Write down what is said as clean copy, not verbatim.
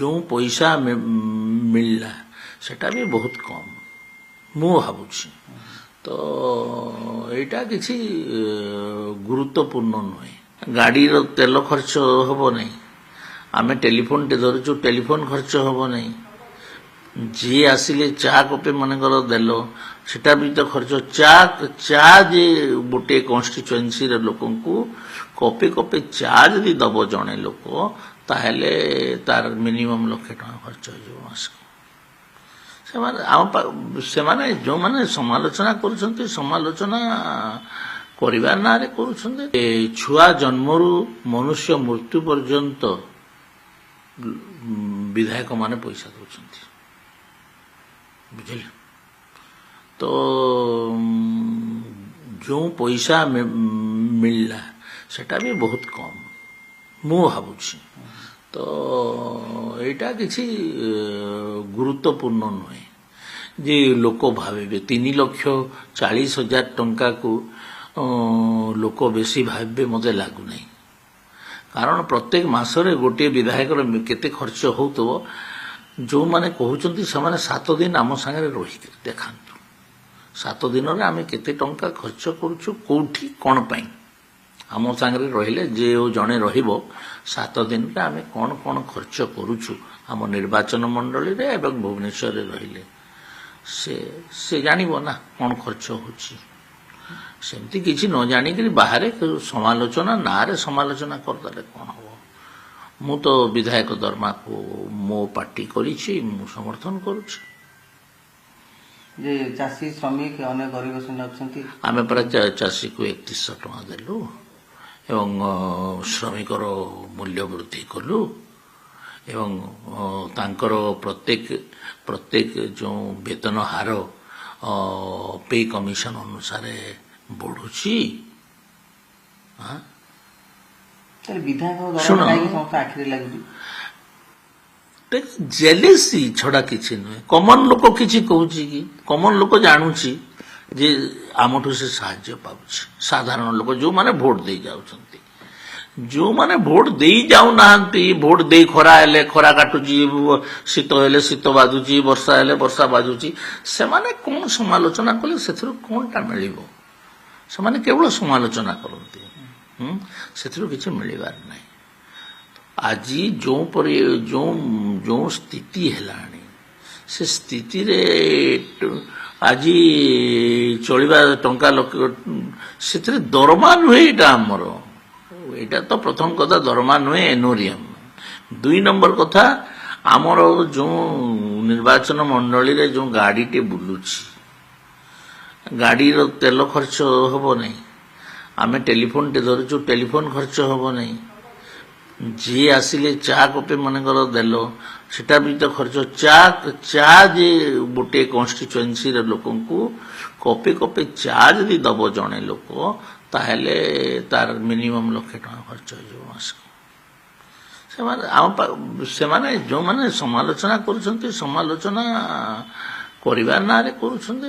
जो पैसा मिलला सेटा भी बहुत कम मु भावुची तो एटा किसी गुरुत्वपूर्ण नुहे गाड़ी तेल खर्च हम नहीं आमे टेलीफोन टे धरचु टेलीफोन खर्च हम नहीं जी आसिले चा कपे मनकर देल सेटा भी तो खर्च चा चा जे गोटे कन्स्टिट्युएन्सी लोक कपे कपे चा जदि दब जड़े लोक ताहले तार मिनिमम लक्षे टका खर्च हो मास से जो माने समालोचना करुछंती समालोचना करिवार नारे करुछंती छुआ जन्मरू मनुष्य मृत्यु पर्यंत विधायक माने पैसा दउछंती बुझिले तो जो पैसा मिलला सेटा भी बहुत कम मु भावुची तो एटा किसी गुरुत्वपूर्ण नुहे जे लोक भावे 3,40,000 टंका को लोक बेसी भावे मते लागू नहीं कारण प्रत्येक मासरे गोटे विधायक केते खर्च होतो जो माने कहउचंती से माने 7 दिन आम संगे रही देखांतु 7 दिन रे आमे केते टंका खर्च करूछु कोठी कोन पई आम संगे रहिले जे जणे रहिबो 7 दिन रे आमे कोन कोन खर्च करूछु आम निर्वाचन मंडली रे एवं भुवनेश्वर रे रहिले से जानिबो ना कोन खर्च होछि सेमती किछि न जानि कि बाहर समालोचना नारे समालोचना करदले कोन हो मु तो विधायक दरमा को मो पार्टी करिछि मु समर्थन करूछि जे चासी श्रमिक अन्य गरीब श्रेणी अछंती आमे पर चासी को 3100 टका देलु एवं श्रमिक मूल्य वृद्धि कलु एवं तांकर प्रत्येक जो वेतन हार पे कमिशन अनुसार बढ़ुची जेलेसी छड़ा किसी नुहे कमन लोक किसी कहूँ कि कमन लोक जानूची जे आमठू से साहाय्य पाउछि साधारण लोक जो माने भोट दे जाउछंती जो माने भोट दे जाऊ नाहंती भोट दे खरा हेले खरा काटुची शीत हेले शीत बाजुची वर्षा हेले वर्षा बाजुची से माने कोन समालोचना कले सेथरो कोनटा मिलिबो से माने केवल समालोचना करंती सेथरो किछि मिलिबार नाही आज जो परि जो स्थिति हेलाणी से स्थिति रे आज चलिबा टंका लोक सेथरे दरमा नुहे एटा हमर एटा तो प्रथम कथा दरमा नुहे एनोरियम 2 नंबर कथा आमर जो निर्वाचन मंडली रे जो गाड़ी टे बुलुची गाड़ी रो तेल खर्च हम नहीं आमे टेलीफोन टे धरचु टेलीफोन खर्च हम नहीं जी आसिले चा कपे मनकर देल सेटा भी तो खर्च चा चा जे गोटे कन्स्टिट्युएन्सी लोक कपे कपे चा जदि दब जड़े लोक ताहले तार मिनिमम लक्षे टका खर्च हो मास से जो माने समालोचना करुछंती समालोचना करिवार नारे करुछंती।